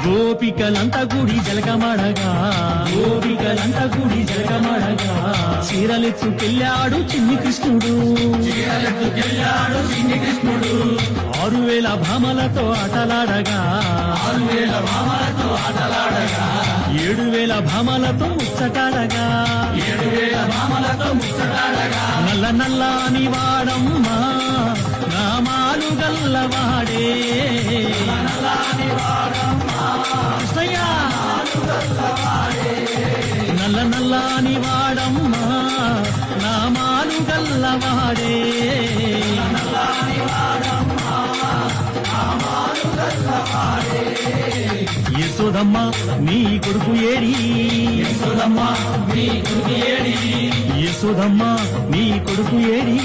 గోపికలంతా గుడి జలకమడగా చీరలెత్తుకెళ్ళాడు చిన్ని కృష్ణుడు 6000 భామలతో ఆటలాడగా 7000 భామలతో ముచ్చటాడగా నల్ల నల్లాని వాడమ్మా నామాలు గల్లవాడే కృష్ణయ్య నల్ల నల్లాని వాడమ్మా నామాలు గల్లవాడే యశోదమ్మ నీ కొడుకు ఏడి యశోదమ్మ నీ కొడుకు ఏడి